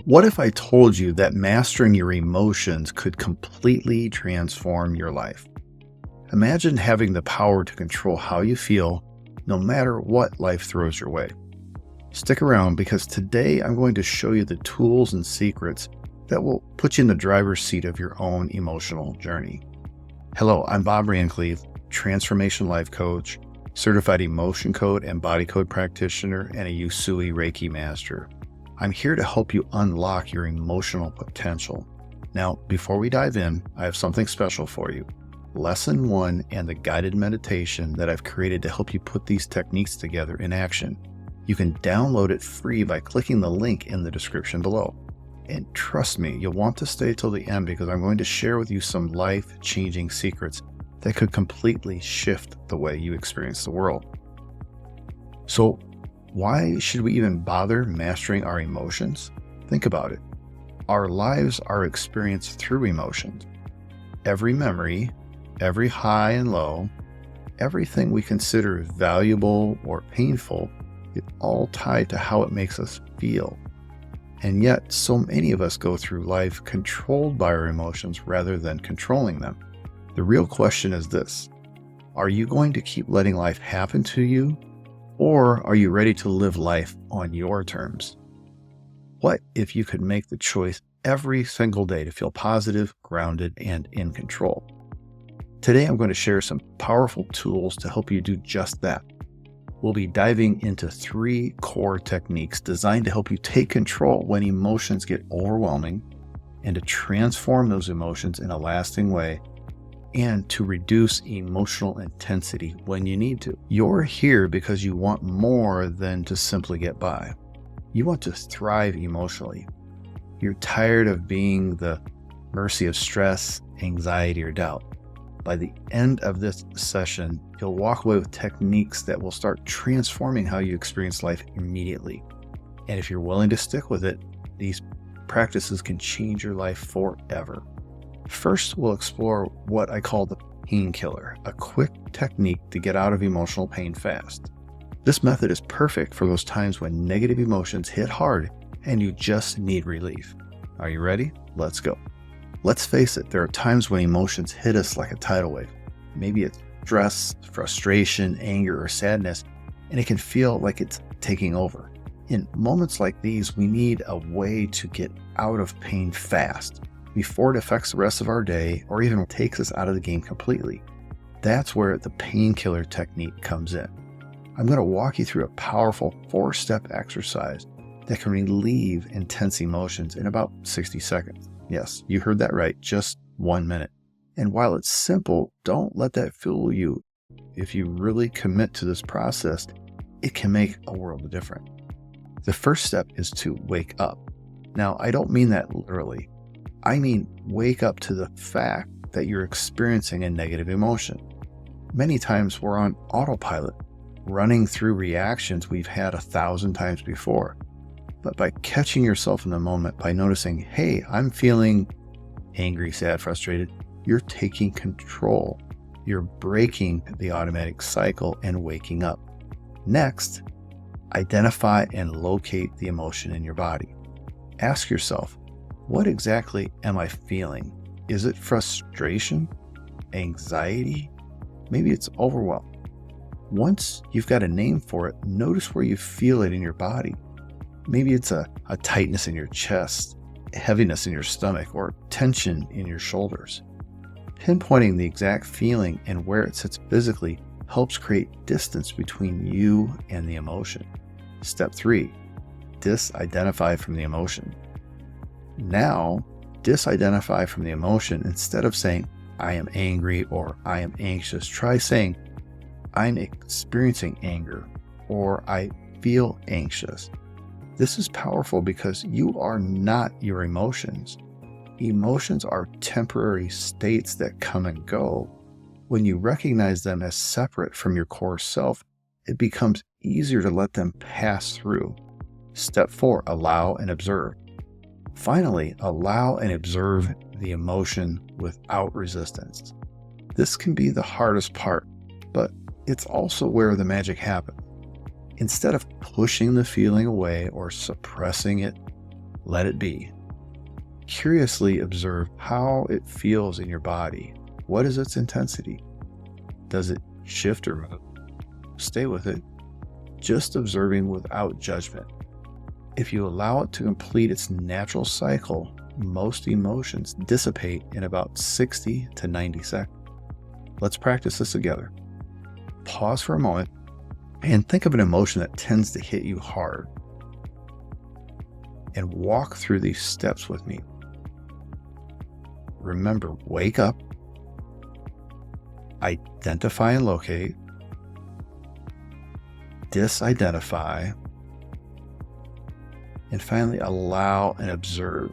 What if I told you that mastering your emotions could completely transform your life? Imagine having the power to control how you feel, no matter what life throws your way. Stick around because today I'm going to show you the tools and secrets that will put you in the driver's seat of your own emotional journey. Hello, I'm Bob Randklev, transformation life coach, certified emotion code and body code practitioner, and a Usui Reiki master. I'm here to help you unlock your emotional potential. Now, before we dive in, I have something special for you. Lesson 1 and the guided meditation that I've created to help you put these techniques together in action. You can download it free by clicking the link in the description below. And trust me, you'll want to stay till the end because I'm going to share with you some life-changing secrets that could completely shift the way you experience the world. So, why should we even bother mastering our emotions? Think about it. Our lives are experienced through emotions. Every memory, every high and low, everything we consider valuable or painful, it's all tied to how it makes us feel. And yet, so many of us go through life controlled by our emotions rather than controlling them. The real question is this: are you going to keep letting life happen to you? Or are you ready to live life on your terms? What if you could make the choice every single day to feel positive, grounded, and in control? Today, I'm going to share some powerful tools to help you do just that. We'll be diving into 3 core techniques designed to help you take control when emotions get overwhelming and to transform those emotions in a lasting way, and to reduce emotional intensity when you need to. You're here because you want more than to simply get by. You want to thrive emotionally. You're tired of being the mercy of stress, anxiety, or doubt. By the end of this session, you'll walk away with techniques that will start transforming how you experience life immediately. And if you're willing to stick with it, these practices can change your life forever. First, we'll explore what I call the painkiller, a quick technique to get out of emotional pain fast. This method is perfect for those times when negative emotions hit hard and you just need relief. Are you ready? Let's go. Let's face it, there are times when emotions hit us like a tidal wave. Maybe it's stress, frustration, anger, or sadness, and it can feel like it's taking over. In moments like these, we need a way to get out of pain fast, before it affects the rest of our day or even takes us out of the game completely. That's where the painkiller technique comes in. I'm going to walk you through a powerful 4-step exercise that can relieve intense emotions in about 60 seconds. Yes, you heard that right, just 1 minute. And while it's simple, don't let that fool you. If you really commit to this process, it can make a world of difference. The first step is to wake up. Now, I don't mean that literally. I mean, wake up to the fact that you're experiencing a negative emotion. Many times we're on autopilot, running through reactions we've had 1,000 times before. But by catching yourself in the moment, by noticing, hey, I'm feeling angry, sad, frustrated, you're taking control. You're breaking the automatic cycle and waking up. Next, identify and locate the emotion in your body. Ask yourself, what exactly am I feeling? Is it frustration? Anxiety? Maybe it's overwhelm. Once you've got a name for it, notice where you feel it in your body. Maybe it's a tightness in your chest, heaviness in your stomach, or tension in your shoulders. Pinpointing the exact feeling and where it sits physically helps create distance between you and the emotion. Step 3, disidentify from the emotion. Now, disidentify from the emotion. Instead of saying, I am angry or I am anxious, try saying, I'm experiencing anger or I feel anxious. This is powerful because you are not your emotions. Emotions are temporary states that come and go. When you recognize them as separate from your core self, it becomes easier to let them pass through. Step 4, allow and observe. Finally, allow and observe the emotion without resistance. This can be the hardest part, but it's also where the magic happens. Instead of pushing the feeling away or suppressing it, let it be. Curiously observe how it feels in your body. What is its intensity? Does it shift or move? Stay with it, just observing without judgment. If you allow it to complete its natural cycle, most emotions dissipate in about 60 to 90 seconds. Let's practice this together. Pause for a moment and think of an emotion that tends to hit you hard. And walk through these steps with me. Remember, wake up, identify and locate, disidentify, and finally allow and observe.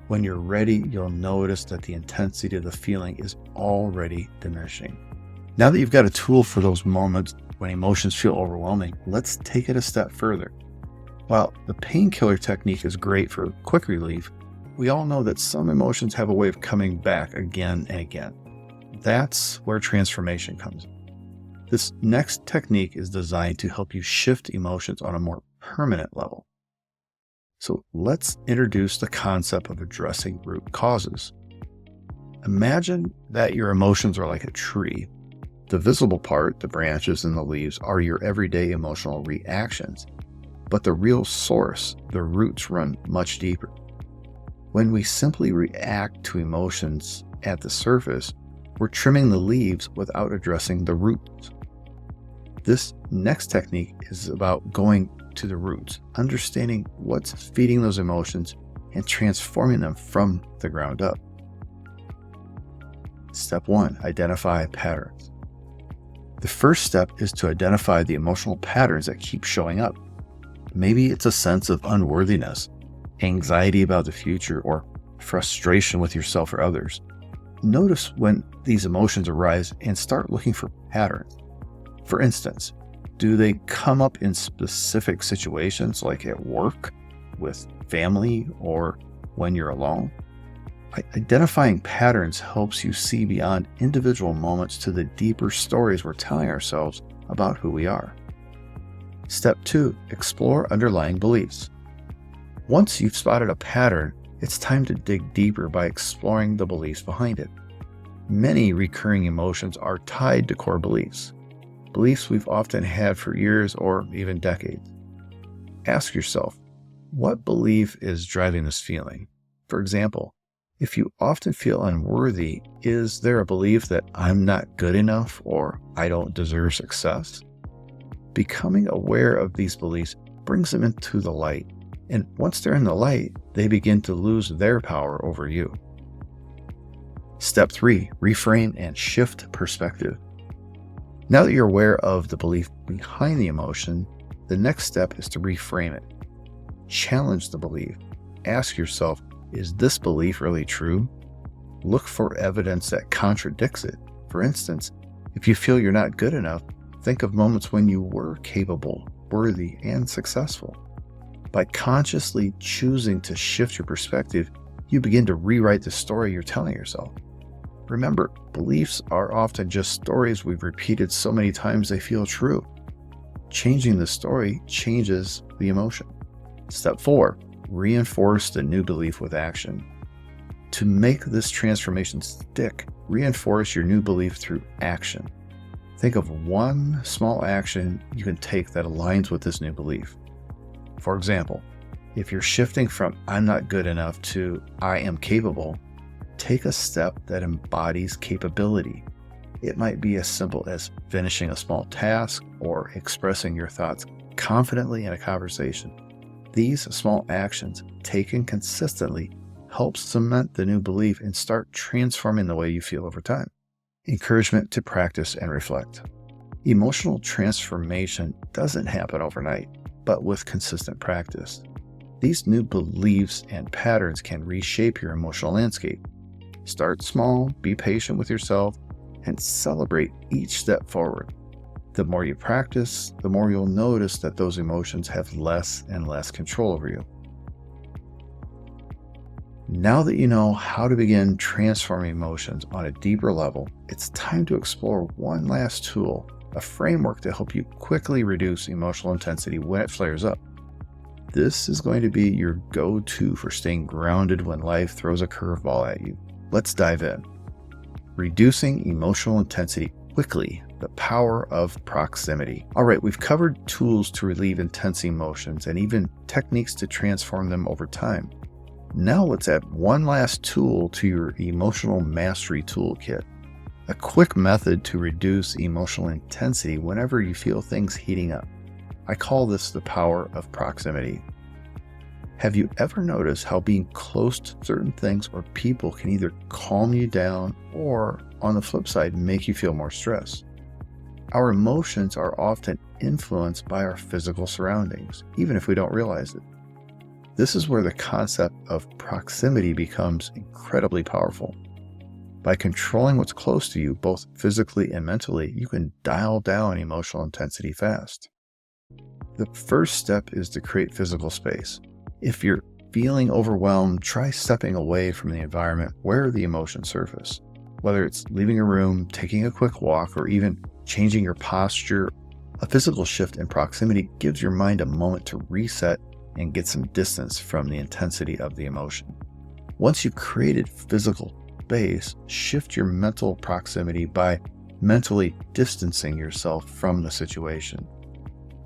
When you're ready, you'll notice that the intensity of the feeling is already diminishing. Now that you've got a tool for those moments when emotions feel overwhelming, let's take it a step further. While the painkiller technique is great for quick relief, we all know that some emotions have a way of coming back again and again. That's where transformation comes in. This next technique is designed to help you shift emotions on a more permanent level. So let's introduce the concept of addressing root causes. Imagine that your emotions are like a tree. The visible part, the branches and the leaves, are your everyday emotional reactions. But the real source, the roots, run much deeper. When we simply react to emotions at the surface, we're trimming the leaves without addressing the roots. This next technique is about going to the roots, understanding what's feeding those emotions and transforming them from the ground up. Step 1, identify patterns. The first step is to identify the emotional patterns that keep showing up. Maybe it's a sense of unworthiness, anxiety about the future, or frustration with yourself or others. Notice when these emotions arise and start looking for patterns. For instance, do they come up in specific situations like at work, with family, or when you're alone? Identifying patterns helps you see beyond individual moments to the deeper stories we're telling ourselves about who we are. Step 2, explore underlying beliefs. Once you've spotted a pattern, it's time to dig deeper by exploring the beliefs behind it. Many recurring emotions are tied to core beliefs we've often had for years or even decades. Ask yourself, what belief is driving this feeling? For example, if you often feel unworthy, is there a belief that I'm not good enough or I don't deserve success? Becoming aware of these beliefs brings them into the light, and once they're in the light, they begin to lose their power over you. Step 3, reframe and shift perspective. Now that you're aware of the belief behind the emotion, the next step is to reframe it. Challenge the belief. Ask yourself, is this belief really true? Look for evidence that contradicts it. For instance, if you feel you're not good enough, think of moments when you were capable, worthy, and successful. By consciously choosing to shift your perspective, you begin to rewrite the story you're telling yourself. Remember, beliefs are often just stories we've repeated so many times they feel true. Changing the story changes the emotion. Step 4, reinforce the new belief with action. To make this transformation stick, reinforce your new belief through action. Think of one small action you can take that aligns with this new belief. For example, if you're shifting from I'm not good enough to I am capable, take a step that embodies capability. It might be as simple as finishing a small task or expressing your thoughts confidently in a conversation. These small actions, taken consistently, help cement the new belief and start transforming the way you feel over time. Encouragement to practice and reflect. Emotional transformation doesn't happen overnight, but with consistent practice. These new beliefs and patterns can reshape your emotional landscape. Start small, be patient with yourself, and celebrate each step forward. The more you practice, the more you'll notice that those emotions have less and less control over you. Now that you know how to begin transforming emotions on a deeper level, it's time to explore one last tool, a framework to help you quickly reduce emotional intensity when it flares up. This is going to be your go-to for staying grounded when life throws a curveball at you. Let's dive in. Reducing emotional intensity quickly, the power of proximity. All right, we've covered tools to relieve intense emotions and even techniques to transform them over time. Now let's add one last tool to your emotional mastery toolkit. A quick method to reduce emotional intensity whenever you feel things heating up. I call this the power of proximity. Have you ever noticed how being close to certain things or people can either calm you down or, on the flip side, make you feel more stressed? Our emotions are often influenced by our physical surroundings, even if we don't realize it. This is where the concept of proximity becomes incredibly powerful. By controlling what's close to you, both physically and mentally, you can dial down emotional intensity fast. The first step is to create physical space. If you're feeling overwhelmed, try stepping away from the environment where the emotions surface. Whether it's leaving a room, taking a quick walk, or even changing your posture, a physical shift in proximity gives your mind a moment to reset and get some distance from the intensity of the emotion. Once you've created physical space, shift your mental proximity by mentally distancing yourself from the situation.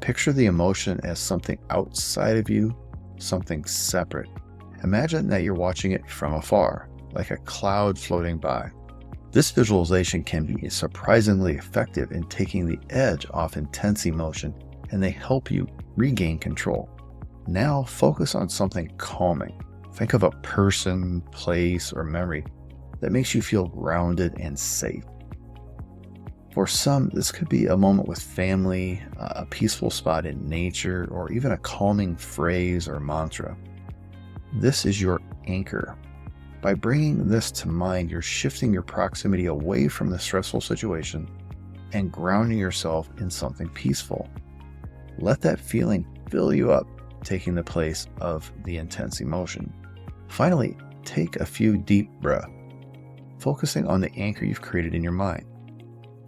Picture the emotion as something outside of you, something separate. Imagine that you're watching it from afar, like a cloud floating by. This visualization can be surprisingly effective in taking the edge off intense emotion, and they help you regain control. Now focus on something calming. Think of a person, place, or memory that makes you feel grounded and safe. For some, this could be a moment with family, a peaceful spot in nature, or even a calming phrase or mantra. This is your anchor. By bringing this to mind, you're shifting your proximity away from the stressful situation and grounding yourself in something peaceful. Let that feeling fill you up, taking the place of the intense emotion. Finally, take a few deep breaths, focusing on the anchor you've created in your mind.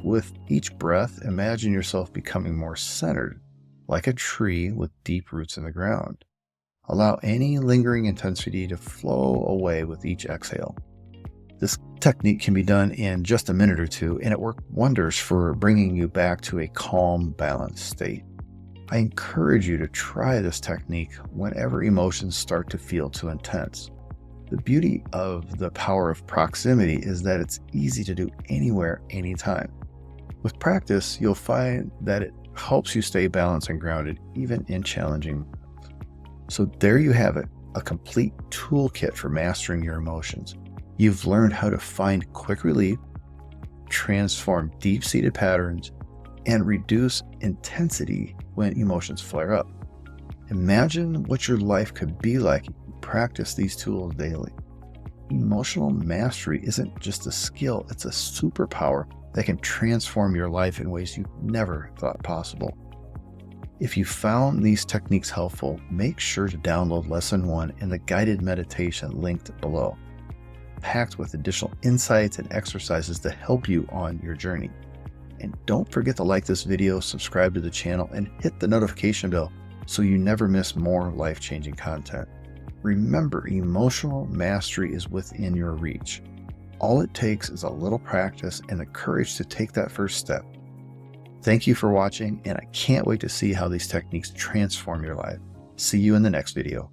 With each breath, imagine yourself becoming more centered, like a tree with deep roots in the ground. Allow any lingering intensity to flow away with each exhale. This technique can be done in just a minute or two, and it works wonders for bringing you back to a calm, balanced state. I encourage you to try this technique whenever emotions start to feel too intense. The beauty of the power of proximity is that it's easy to do anywhere, anytime. With practice, you'll find that it helps you stay balanced and grounded, even in challenging moments. So there you have it, a complete toolkit for mastering your emotions. You've learned how to find quick relief, transform deep-seated patterns, and reduce intensity when emotions flare up. Imagine what your life could be like if you practice these tools daily. Emotional mastery isn't just a skill, it's a superpower that can transform your life in ways you never thought possible. If you found these techniques helpful, make sure to download Lesson 1 and the guided meditation linked below, packed with additional insights and exercises to help you on your journey. And don't forget to like this video, subscribe to the channel, and hit the notification bell so you never miss more life-changing content. Remember, emotional mastery is within your reach. All it takes is a little practice and the courage to take that first step. Thank you for watching, and I can't wait to see how these techniques transform your life. See you in the next video.